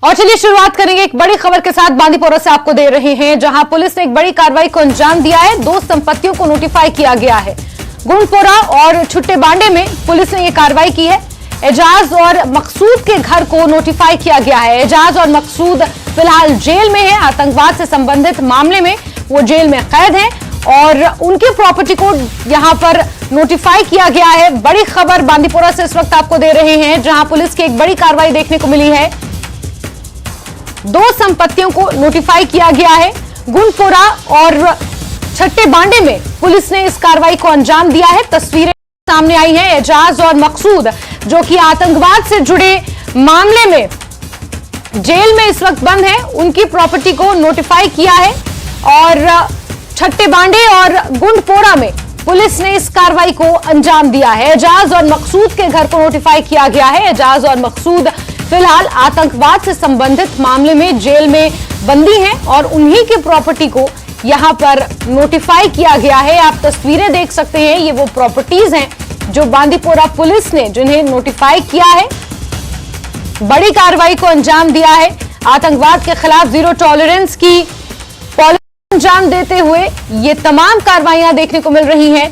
और चलिए शुरुआत करेंगे एक बड़ी खबर के साथ। बांदीपोरा से आपको दे रहे हैं, जहां पुलिस ने एक बड़ी कार्रवाई को अंजाम दिया है। 2 संपत्तियों को नोटिफाई किया गया है। गुंडपोरा और छुट्टे बांडे में पुलिस ने यह कार्रवाई की है। एजाज और मकसूद के घर को नोटिफाई किया गया है। एजाज और मकसूद फिलहाल जेल में है। आतंकवाद से संबंधित मामले में वो जेल में कैद है और उनकी प्रॉपर्टी को यहां पर नोटिफाई किया गया है। बड़ी खबर बांदीपोरा से इस वक्त आपको दे रहे हैं, जहां पुलिस की एक बड़ी कार्रवाई देखने को मिली है। 2 संपत्तियों को नोटिफाई किया गया है। गुंडपोरा और छट्टे बांडे में पुलिस ने इस कार्रवाई को अंजाम दिया है। तस्वीरें सामने आई हैं। एजाज और मकसूद जो कि आतंकवाद से जुड़े मामले में जेल में इस वक्त बंद है, उनकी प्रॉपर्टी को नोटिफाई किया है। और छट्टे बांडे और गुंडपोरा में पुलिस ने इस कार्रवाई को अंजाम दिया है। एजाज और मकसूद के घर को नोटिफाई किया गया है। एजाज और मकसूद फिलहाल आतंकवाद से संबंधित मामले में जेल में बंदी हैं और उन्हीं की प्रॉपर्टी को यहां पर नोटिफाई किया गया है। आप तस्वीरें देख सकते हैं, ये वो प्रॉपर्टीज हैं जो बांदीपोरा पुलिस ने जिन्हें नोटिफाई किया है। बड़ी कार्रवाई को अंजाम दिया है। आतंकवाद के खिलाफ जीरो टॉलरेंस की पॉलिसी अंजाम देते हुए ये तमाम कार्रवाइयां देखने को मिल रही हैं।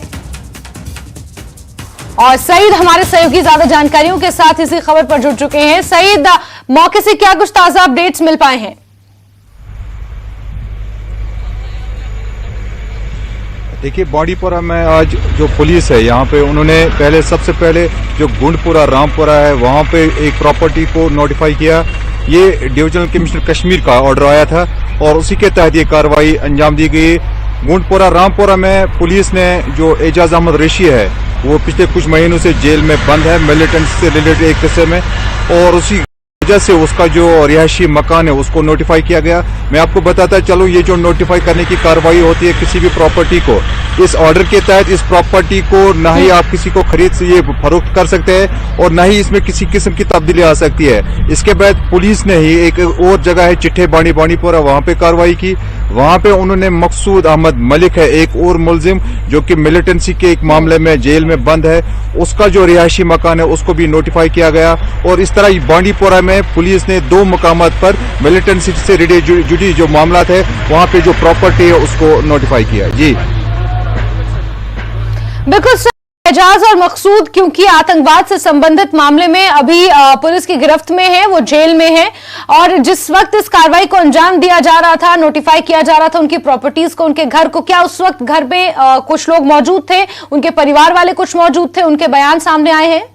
और सईद हमारे सहयोगी ज्यादा जानकारियों के साथ इसी खबर पर जुड़ चुके हैं। सईद, मौके से क्या कुछ ताजा अपडेट्स मिल पाए हैं? देखिए, बांदीपोरा में आज जो पुलिस है यहाँ पे, उन्होंने सबसे पहले जो गुंडपुरा रामपुरा है वहाँ पे एक प्रॉपर्टी को नोटिफाई किया। ये डिविजनल कमिश्नर कश्मीर का ऑर्डर आया था और उसी के तहत ये कार्रवाई अंजाम दी गई। गुंडपुरा रामपुरा में पुलिस ने जो एजाज अहमद रेशी है वो पिछले कुछ महीनों से जेल में बंद है मिलिटेंट से रिलेटेड एक किस्से में, और उसी वजह से उसका जो रिहायशी मकान है उसको नोटिफाई किया गया। मैं आपको बताता चलूं, ये जो नोटिफाई करने की कार्रवाई होती है किसी भी प्रॉपर्टी को, इस ऑर्डर के तहत इस प्रॉपर्टी को ना ही आप किसी को खरीद से ये फरोख्त कर सकते हैं और ना ही इसमें किसी किस्म की तब्दीली आ सकती है। इसके बाद पुलिस ने ही एक और जगह है चिट्ठे बांदीपोरा, वहां पे कार्रवाई की। वहां पे उन्होंने मकसूद अहमद मलिक है एक और मुलजिम जो कि मिलिटेंसी के एक मामले में जेल में बंद है, उसका जो रिहायशी मकान है उसको भी नोटिफाई किया गया। और इस तरह बांदीपोरा में पुलिस ने 2 मकामात पर मिलिटेंसी से जुड़ी जो मामला है वहां पे जो प्रॉपर्टी है उसको नोटिफाई किया। जी बिल्कुल। एजाज और मकसूद क्योंकि आतंकवाद से संबंधित मामले में अभी पुलिस की गिरफ्त में है, वो जेल में है, और जिस वक्त इस कार्रवाई को अंजाम दिया जा रहा था, नोटिफाई किया जा रहा था उनकी प्रॉपर्टीज को, उनके घर को, क्या उस वक्त घर में कुछ लोग मौजूद थे? उनके परिवार वाले कुछ मौजूद थे? उनके बयान सामने आए हैं?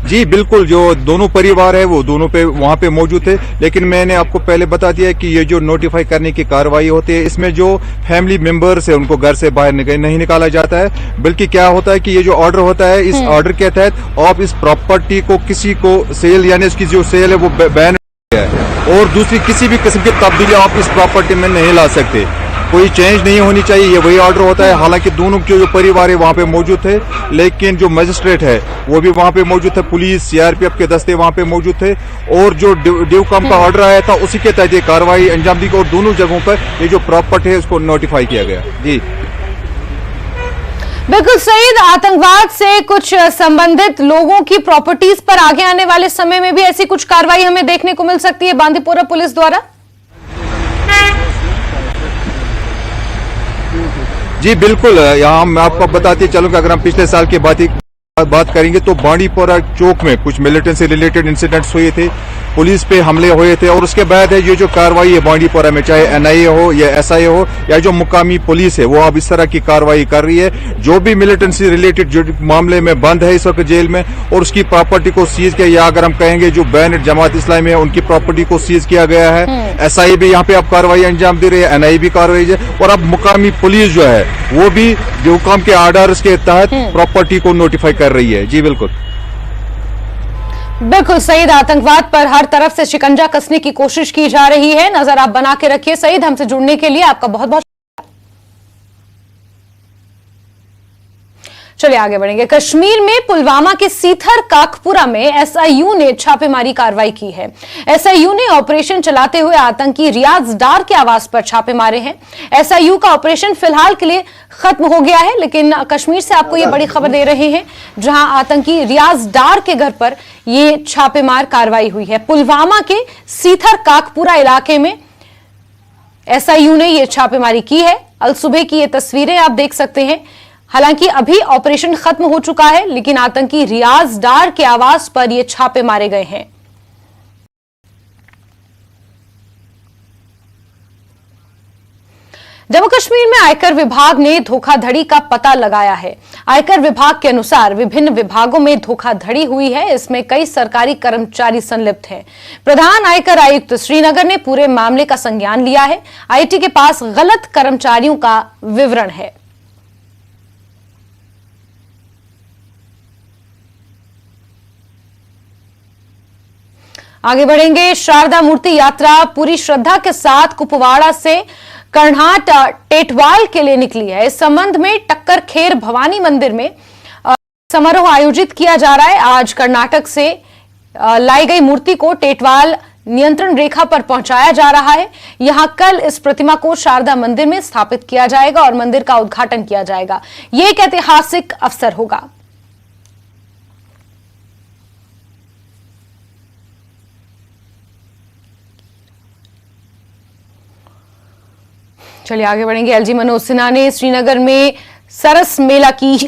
जी बिल्कुल, जो दोनों परिवार है वो दोनों पे वहां पे मौजूद थे। लेकिन मैंने आपको पहले बता दिया कि ये जो नोटिफाई करने की कार्रवाई होती है इसमें जो फैमिली मेंबर्स है उनको घर से बाहर नहीं निकाला जाता है, बल्कि क्या होता है कि ये जो ऑर्डर होता है, इस ऑर्डर के तहत आप इस प्रॉपर्टी को किसी को सेल, यानी इसकी जो सेल है वो बैन है और दूसरी किसी भी किस्म की तब्दीली आप इस प्रॉपर्टी में नहीं ला सकते। कोई चेंज नहीं होनी चाहिए, ये वही ऑर्डर होता है। हालांकि दोनों के जो परिवार है वहां पे मौजूद थे, लेकिन जो मजिस्ट्रेट है वो भी वहां पे मौजूद थे, पुलिस सीआरपीएफ के दस्ते वहां पे मौजूद थे और जो डिवकॉम का ऑर्डर आया था उसी के तहत ये कार्रवाई अंजाम दी गई और दोनों जगहों पर ये जो प्रॉपर्टी है उसको नोटिफाई किया गया। जी बिल्कुल सईद, आतंकवाद से कुछ संबंधित लोगों की प्रॉपर्टीज पर आगे आने वाले समय में भी ऐसी कुछ कार्रवाई हमें देखने को मिल सकती है बांदीपोरा पुलिस द्वारा? जी बिल्कुल, यहाँ मैं आपको बताते चलूं कि अगर हम पिछले साल की बात करेंगे तो बांदीपोरा चौक में कुछ मिलिटेंट से रिलेटेड इंसिडेंट्स हुए थे, पुलिस पे हमले हुए थे और उसके बाद है ये जो कार्रवाई है बांदीपोरा में, चाहे एनआईए हो या एसआईए हो या जो मुकामी पुलिस है, वो अब इस तरह की कार्रवाई कर रही है। जो भी मिलिटेंट से रिलेटेड जो मामले में बंद है इस वक्त जेल में और उसकी प्रॉपर्टी को सीज किया, या अगर हम कहेंगे जो बैन जमात इस्लामी है उनकी प्रॉपर्टी को सीज किया गया है। एसआईए भी यहाँ पे अब कार्रवाई अंजाम दे रही है, एनआईए भी कार्रवाई है और अब मुकामी पुलिस जो है वो भी जो काम के आर्डर्स के तहत प्रॉपर्टी को नोटिफाई कर रही है। जी बिल्कुल बिल्कुल सईद, आतंकवाद पर हर तरफ से शिकंजा कसने की कोशिश की जा रही है। नजर आप बना के रखिए। सईद, हमसे जुड़ने के लिए आपका बहुत बहुत चलिए आगे बढ़ेंगे। कश्मीर में पुलवामा के सीथर काकपुरा में एसआईयू ने छापेमारी कार्रवाई की है। एसआईयू ने ऑपरेशन चलाते हुए आतंकी रियाज डार के आवास पर छापे मारे हैं। एसआईयू का ऑपरेशन फिलहाल के लिए खत्म हो गया है, लेकिन कश्मीर से आपको ये बड़ी खबर दे रहे हैं जहां आतंकी रियाज डार के घर पर ये छापेमार कार्रवाई हुई है। पुलवामा के सीथर काकपुरा इलाके में एसआईयू ने यह छापेमारी की है। अल सुबह की ये तस्वीरें आप देख सकते हैं। हालांकि अभी ऑपरेशन खत्म हो चुका है, लेकिन आतंकी रियाज डार के आवास पर ये छापे मारे गए हैं। जम्मू कश्मीर में आयकर विभाग ने धोखाधड़ी का पता लगाया है। आयकर विभाग के अनुसार विभिन्न विभागों में धोखाधड़ी हुई है। इसमें कई सरकारी कर्मचारी संलिप्त हैं। प्रधान आयकर आयुक्त श्रीनगर ने पूरे मामले का संज्ञान लिया है। आईटी के पास गलत कर्मचारियों का विवरण है। आगे बढ़ेंगे। शारदा मूर्ति यात्रा पूरी श्रद्धा के साथ कुपवाड़ा से कर्नाट टेटवाल के लिए निकली है। इस संबंध में टक्कर खेर भवानी मंदिर में समारोह आयोजित किया जा रहा है। आज कर्नाटक से लाई गई मूर्ति को टेटवाल नियंत्रण रेखा पर पहुंचाया जा रहा है। यहां कल इस प्रतिमा को शारदा मंदिर में स्थापित किया जाएगा और मंदिर का उद्घाटन किया जाएगा। यह एक ऐतिहासिक अवसर होगा। चलिए आगे बढ़ेंगे। एलजी मनोज सिन्हा ने श्रीनगर में सरस मेला की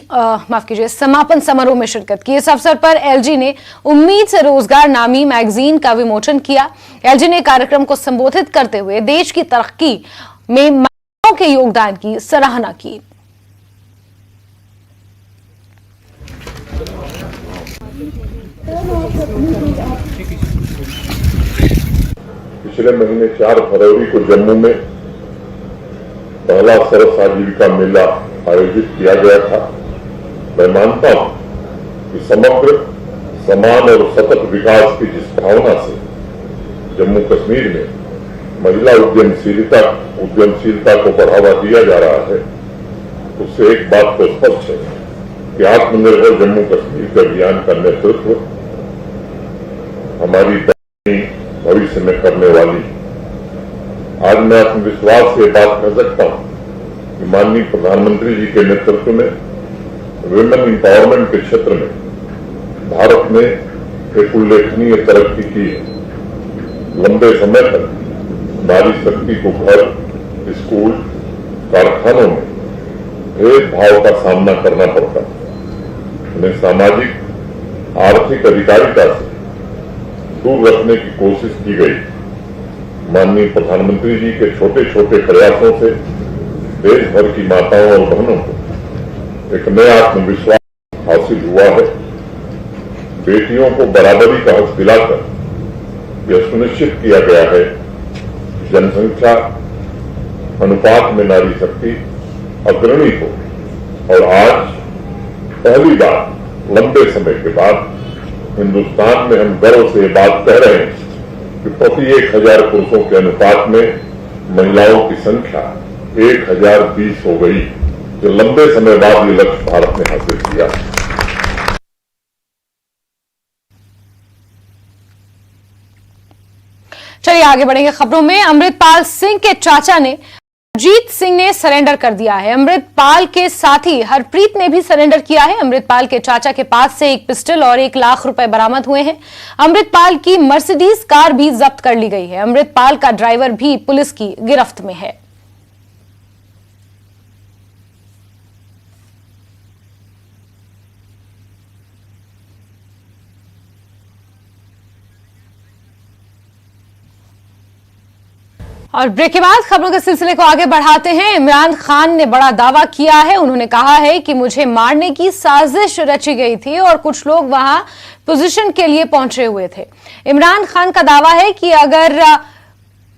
समापन समारोह में शिरकत की। इस अवसर पर एलजी ने उम्मीद से रोजगार नामी मैगजीन का विमोचन किया। एलजी ने कार्यक्रम को संबोधित करते हुए देश की तरक्की में महिलाओं के योगदान की सराहना की। पिछले महीने 4 फरवरी को जम्मू में पहला सरस आजीविका मेला आयोजित किया गया था। मैं मानता हूं कि समग्र समान और सतत विकास की जिस भावना से जम्मू कश्मीर में महिला उद्यमशीलता को बढ़ावा दिया जा रहा है, उससे एक बात तो स्पष्ट है कि आत्मनिर्भर जम्मू कश्मीर के अभियान का नेतृत्व हमारी भविष्य में करने वाली। आज मैं आत्मविश्वास से बात कर सकता हूं कि माननीय प्रधानमंत्री जी के नेतृत्व में विमेन एम्पावरमेंट के क्षेत्र में भारत ने एक उल्लेखनीय तरक्की की है। लंबे समय तक नारी शक्ति को घर, स्कूल, कारखानों में भेदभाव का सामना करना पड़ता, उन्हें सामाजिक आर्थिक अधिकारिता से दूर रखने की कोशिश की गई। माननीय प्रधानमंत्री जी के छोटे छोटे प्रयासों से देश भर की माताओं और बहनों को एक नया आत्मविश्वास हासिल हुआ है। बेटियों को बराबरी का हक दिलाकर यह सुनिश्चित किया गया है कि जनसंख्या अनुपात में नारी शक्ति अग्रणी हो। और आज पहली बार लंबे समय के बाद हिंदुस्तान में हम गर्व से बात कह रहे हैं कि प्रति 1000 पुरुषों के अनुपात में महिलाओं की संख्या 1020 हो गई, जो लंबे समय बाद ये लक्ष्य भारत ने हासिल किया। चलिए आगे बढ़ेंगे खबरों में। अमृतपाल सिंह के चाचा ने अजीत सिंह ने सरेंडर कर दिया है। अमृतपाल के साथी हरप्रीत ने भी सरेंडर किया है। अमृतपाल के चाचा के पास से एक पिस्टल और 1 लाख रुपए बरामद हुए हैं। अमृतपाल की मर्सिडीज कार भी जब्त कर ली गई है। अमृतपाल का ड्राइवर भी पुलिस की गिरफ्त में है। और ब्रेक के बाद खबरों के सिलसिले को आगे बढ़ाते हैं। इमरान खान ने बड़ा दावा किया है। उन्होंने कहा है कि मुझे मारने की साजिश रची गई थी और कुछ लोग वहां पोजीशन के लिए पहुंचे हुए थे। इमरान खान का दावा है कि अगर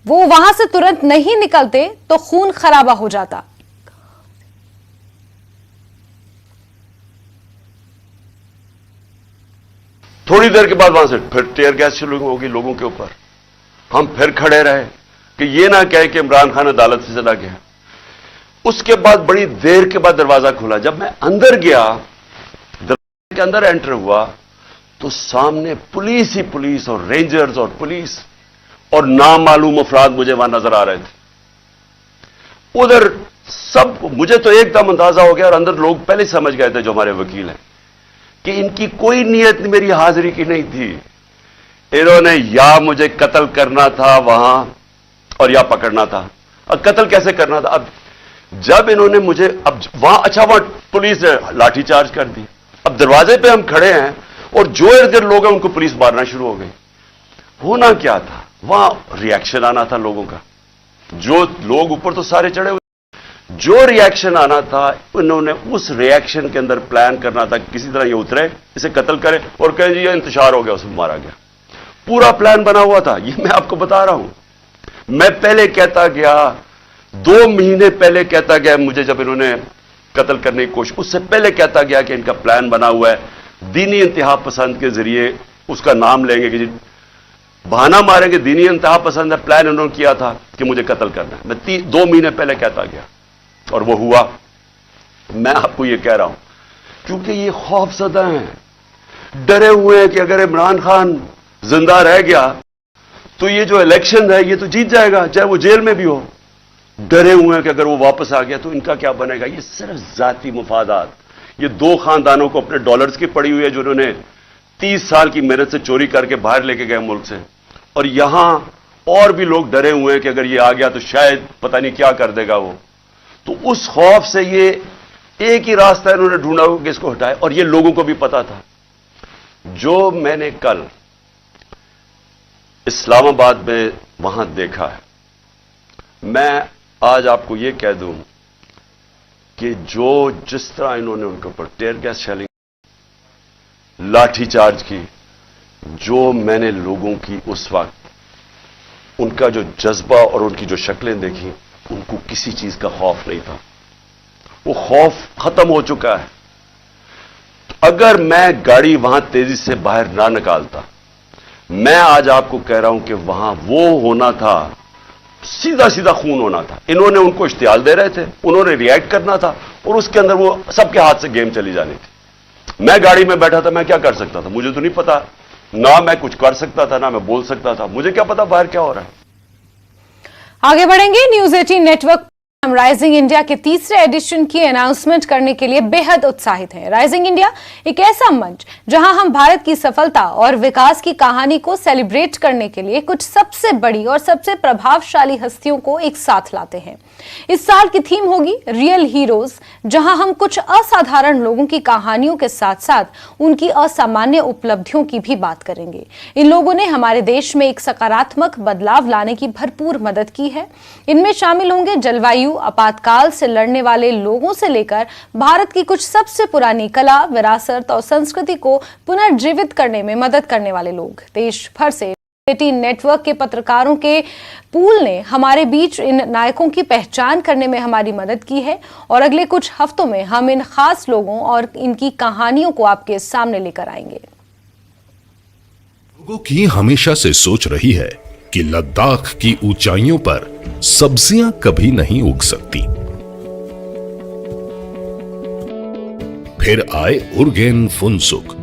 वो वहां से तुरंत नहीं निकलते तो खून खराबा हो जाता। थोड़ी देर के बाद वहां से फिर टीयर गैस शुरू होगी लोगों के ऊपर। हम फिर खड़े रहे कि ये ना कहे कि इमरान खान अदालत से चला गया। उसके बाद बड़ी देर के बाद दरवाजा खुला। जब मैं अंदर गया के अंदर एंटर हुआ तो सामने पुलिस ही पुलिस और रेंजर्स और पुलिस और नामालूम अफराद मुझे वहां नजर आ रहे थे। उधर सब, मुझे तो एकदम अंदाजा हो गया और अंदर लोग पहले ही समझ गए थे जो हमारे वकील हैं कि इनकी कोई नीयत मेरी हाजिरी की नहीं थी। इन्होंने या मुझे कत्ल करना था वहां और या पकड़ना था। अब कत्ल कैसे करना था? अब जब इन्होंने मुझे, अब वहां, अच्छा वहां पुलिस ने लाठीचार्ज कर दी। अब दरवाजे पे हम खड़े हैं और जो इर्द गिर्द लोग हैं उनको पुलिस मारना शुरू हो गई। होना क्या था? वहां रिएक्शन आना था लोगों का। जो लोग ऊपर तो सारे चढ़े हुए, जो रिएक्शन आना था उन्होंने उस रिएक्शन के अंदर प्लान करना था किसी तरह ये उतरे, इसे कत्ल करे और कहें जी ये इंतशार हो गया, उसमें मारा गया। पूरा प्लान बना हुआ था, ये मैं आपको बता रहा हूं। मैं पहले कहता गया, 2 महीने पहले कहता गया मुझे, जब इन्होंने कत्ल करने की कोशिश, उससे पहले कहता गया कि इनका प्लान बना हुआ है, दीनी इंतहा पसंद के जरिए उसका नाम लेंगे कि जी बहाना मारेंगे, दीनी इंतहा पसंद है, प्लान इन्होंने किया था कि मुझे कत्ल करना है। मैं 2 महीने पहले कहता गया और वो हुआ। मैं आपको ये कह रहा हूं क्योंकि ये खौफजदा हैं, डरे हुए हैं कि अगर इमरान खान जिंदा रह गया तो ये जो इलेक्शन है ये तो जीत जाएगा, चाहे वो जेल में भी हो। डरे हुए हैं कि अगर वो वापस आ गया तो इनका क्या बनेगा। ये सिर्फ जाती मुफादात, ये 2 खानदानों को अपने डॉलर्स की पड़ी हुई है जो उन्होंने 30 साल की मेहनत से चोरी करके बाहर लेके गए मुल्क से। और यहां और भी लोग डरे हुए हैं कि अगर ये आ गया तो शायद पता नहीं क्या कर देगा वो। तो उस खौफ से ये एक ही रास्ता इन्होंने ढूंढा कि इसको हटाए, और ये लोगों को भी पता था। जो मैंने कल इस्लामाबाद में वहां देखा है, मैं आज आपको यह कह दूं कि जो जिस तरह इन्होंने उनके ऊपर टेयर गैस शेलिंग, लाठीचार्ज की, जो मैंने लोगों की उस वक्त उनका जो जज्बा और उनकी जो शक्लें देखी, उनको किसी चीज का खौफ नहीं था। वो खौफ खत्म हो चुका है। तो अगर मैं गाड़ी वहां तेजी से बाहर ना निकालता, मैं आज आपको कह रहा हूं कि वहां वो होना था, सीधा सीधा खून होना था। इन्होंने उनको इश्तियाल दे रहे थे, उन्होंने रिएक्ट करना था और उसके अंदर वो सबके हाथ से गेम चली जानी थी। मैं गाड़ी में बैठा था, मैं क्या कर सकता था? मुझे तो नहीं पता, ना मैं कुछ कर सकता था, ना मैं बोल सकता था। मुझे क्या पता बाहर क्या हो रहा है। आगे बढ़ेंगे। न्यूज 18 नेटवर्क हम राइजिंग इंडिया के तीसरे एडिशन की अनाउंसमेंट करने के लिए बेहद उत्साहित हैं। राइजिंग इंडिया एक ऐसा मंच जहां हम भारत की सफलता और विकास की कहानी को सेलिब्रेट करने के लिए कुछ सबसे बड़ी और सबसे प्रभावशाली हस्तियों को एक साथ लाते हैं। इस साल की थीम होगी रियल हीरोज, जहां हम कुछ असाधारण लोगों की कहानियों के साथ साथ उनकी असामान्य उपलब्धियों की भी बात करेंगे। इन लोगों ने हमारे देश में एक सकारात्मक बदलाव लाने की भरपूर मदद की है। इनमें शामिल होंगे जलवायु आपातकाल से लड़ने वाले लोगों से लेकर भारत की कुछ सबसे पुरानी कला, विरासत और संस्कृति को पुनर्जीवित करने में मदद करने वाले लोग। देश भर से 18 नेटवर्क के पत्रकारों के पूल ने हमारे बीच इन नायकों की पहचान करने में हमारी मदद की है और अगले कुछ हफ्तों में हम इन खास लोगों और इनकी कहानियों को आपके सामने लेकर आएंगे। लोगों की हमेशा से सोच रही है कि लद्दाख की ऊंचाइयों पर सब्जियां कभी नहीं उग सकती। फिर आए उर्गेन फुनसुक,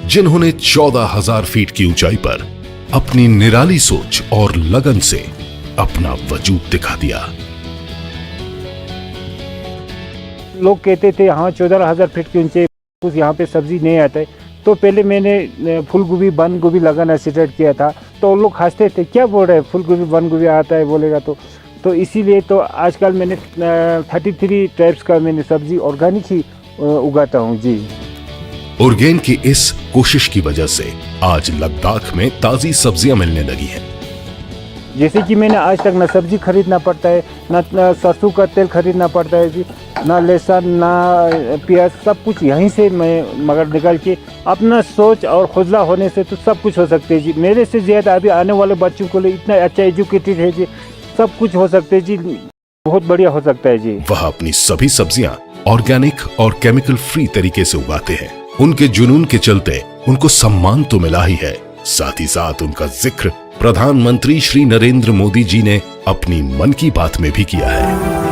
जिन्होंने 14,000 फीट की ऊंचाई पर अपनी निराली सोच और लगन से अपना वजूद दिखा दिया। लोग कहते थे हाँ 14,000 फीट के ऊंचे कुछ यहाँ पे सब्जी नहीं आता है, तो पहले मैंने फूल गोभी बंद गोभी लगाना स्टार्ट किया था। तो लोग हंसते थे, क्या बोल रहे हैं फूल गोभी बंद गोभी आता है बोलेगा तो इसीलिए तो आजकल मैंने 33 टाइप्स का मैंने सब्जी ऑर्गेनिक ही उगाता हूँ जी। उर्गेन की इस कोशिश की वजह से आज लद्दाख में ताजी सब्जियां मिलने लगी हैं। जैसे कि मैंने आज तक ना सब्जी खरीदना पड़ता है, ना सरसों का तेल खरीदना पड़ता है जी, ना लहसुन ना प्याज, सब कुछ यहीं से मैं मगर निकाल के अपना सोच और हौसला होने से तो सब कुछ हो सकते है जी। मेरे से ज़्यादा अभी आने वाले बच्चों को लिए इतना अच्छा एजुकेटेड है जी, सब कुछ हो सकते है जी, बहुत बढ़िया हो सकता है जी। वह अपनी सभी सब्जियां ऑर्गेनिक और केमिकल फ्री तरीके से उगाते हैं। उनके जुनून के चलते उनको सम्मान तो मिला ही है, साथ ही साथ उनका जिक्र प्रधानमंत्री श्री नरेंद्र मोदी जी ने अपनी मन की बात में भी किया है।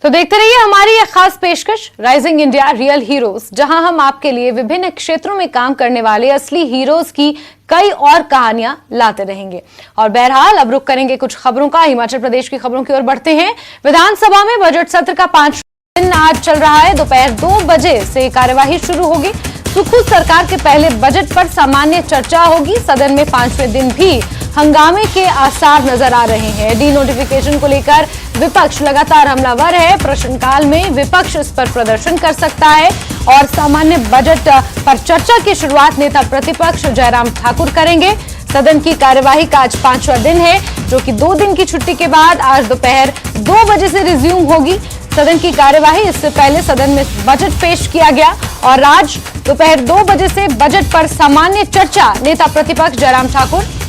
तो देखते रहिए हमारी यह खास पेशकश राइजिंग इंडिया रियल हीरोज, जहां हम आपके लिए विभिन्न क्षेत्रों में काम करने वाले असली हीरोज की कई और कहानियां लाते रहेंगे। और बहरहाल अब रुख करेंगे कुछ खबरों का। हिमाचल प्रदेश की खबरों की ओर बढ़ते हैं। विधानसभा में बजट सत्र का 5वां दिन आज चल रहा है। दोपहर 2 बजे से कार्यवाही शुरू होगी। सुखू सरकार के पहले बजट पर सामान्य चर्चा होगी। सदन में 5वें दिन भी हंगामे के आसार नजर आ रहे हैं। डी नोटिफिकेशन को लेकर विपक्ष लगातार हमलावर है। प्रश्नकाल में विपक्ष इस पर प्रदर्शन कर सकता है और सामान्य बजट पर चर्चा की शुरुआत नेता प्रतिपक्ष जयराम ठाकुर करेंगे। सदन की कार्यवाही का आज 5वां दिन है, जो कि 2 दिन की छुट्टी के बाद आज दोपहर 2 बजे से रिज्यूम होगी। सदन की कार्यवाही, इससे पहले सदन में बजट पेश किया गया और आज दोपहर 2 बजे से बजट पर सामान्य चर्चा नेता प्रतिपक्ष जयराम ठाकुर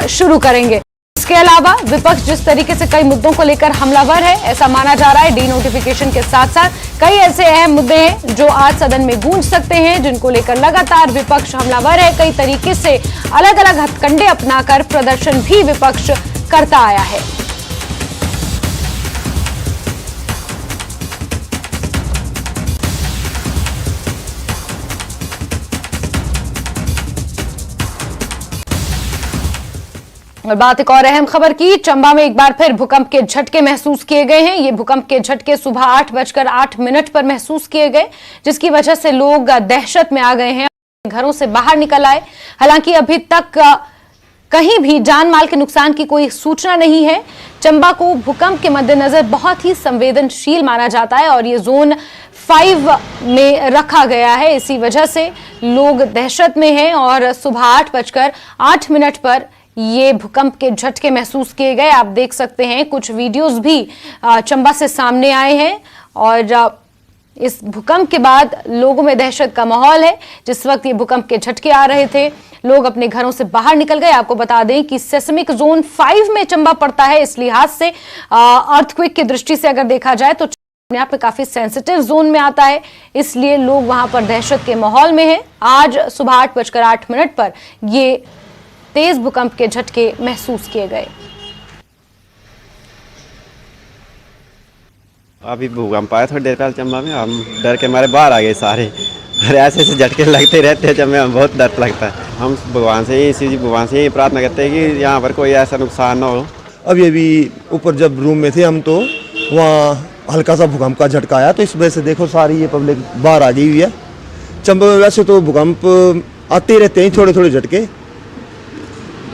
शुरू करेंगे। इसके अलावा विपक्ष जिस तरीके से कई मुद्दों को लेकर हमलावर है, ऐसा माना जा रहा है। डी नोटिफिकेशन के साथ साथ कई ऐसे अहम मुद्दे हैं जो आज सदन में गूंज सकते हैं, जिनको लेकर लगातार विपक्ष हमलावर है। कई तरीके से अलग अलग हथकंडे अपनाकर प्रदर्शन भी विपक्ष करता आया है। और बात एक और अहम खबर की। चंबा में एक बार फिर भूकंप के झटके महसूस किए गए हैं। ये भूकंप के झटके सुबह 8:08 पर महसूस किए गए, जिसकी वजह से लोग दहशत में आ गए हैं, घरों से बाहर निकल आए। हालांकि अभी तक कहीं भी जान माल के नुकसान की कोई सूचना नहीं है। चंबा को भूकंप के मद्देनजर बहुत ही संवेदनशील माना जाता है और ये जोन 5 में रखा गया है। इसी वजह से लोग दहशत में हैं और सुबह 8:08 पर ये भूकंप के झटके महसूस किए गए। आप देख सकते हैं कुछ वीडियोस भी चंबा से सामने आए हैं और इस भूकंप के बाद लोगों में दहशत का माहौल है। जिस वक्त ये भूकंप के झटके आ रहे थे, लोग अपने घरों से बाहर निकल गए। आपको बता दें कि सेस्मिक जोन 5 में चंबा पड़ता है। इस लिहाज से अर्थक्वेक की दृष्टि से अगर देखा जाए तो अपने आप में काफी सेंसिटिव जोन में आता है, इसलिए लोग वहां पर दहशत के माहौल में हैं। आज सुबह 8:08 पर ये तेज भूकंप के झटके महसूस किए गए। अभी भूकंप आया थोड़ी देर पहले चंबा में, हम डर के मारे बाहर आ गए सारे। अरे ऐसे झटके लगते रहते हैं चंबा में, बहुत डर लगता है। हम भगवान से ही, शिव जी भगवान से ही प्रार्थना करते हैं कि यहाँ पर कोई ऐसा नुकसान ना हो। अभी ऊपर जब रूम में थे हम, तो वहाँ हल्का सा भूकंप का झटका आया, तो इस वजह से देखो सारी ये पब्लिक बाहर आ गई हुई है। चंबा में वैसे तो भूकंप आते रहते हैं, थोड़े थोड़े झटके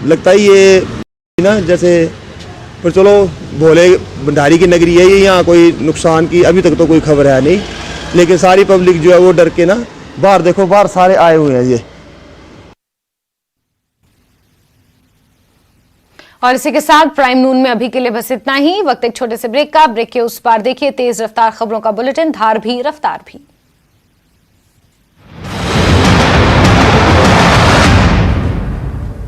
लगता है ये ना जैसे, पर चलो भोले भंडारी की नगरी है ये, यहाँ कोई नुकसान की अभी तक तो कोई खबर है नहीं। लेकिन सारी पब्लिक जो है वो डर के ना बाहर, देखो बाहर सारे आए हुए हैं ये। और इसी के साथ प्राइम नून में अभी के लिए बस इतना ही। वक्त एक छोटे से ब्रेक का। ब्रेक के उस पार देखिए तेज रफ्तार खबरों का बुलेटिन, धार भी रफ्तार भी।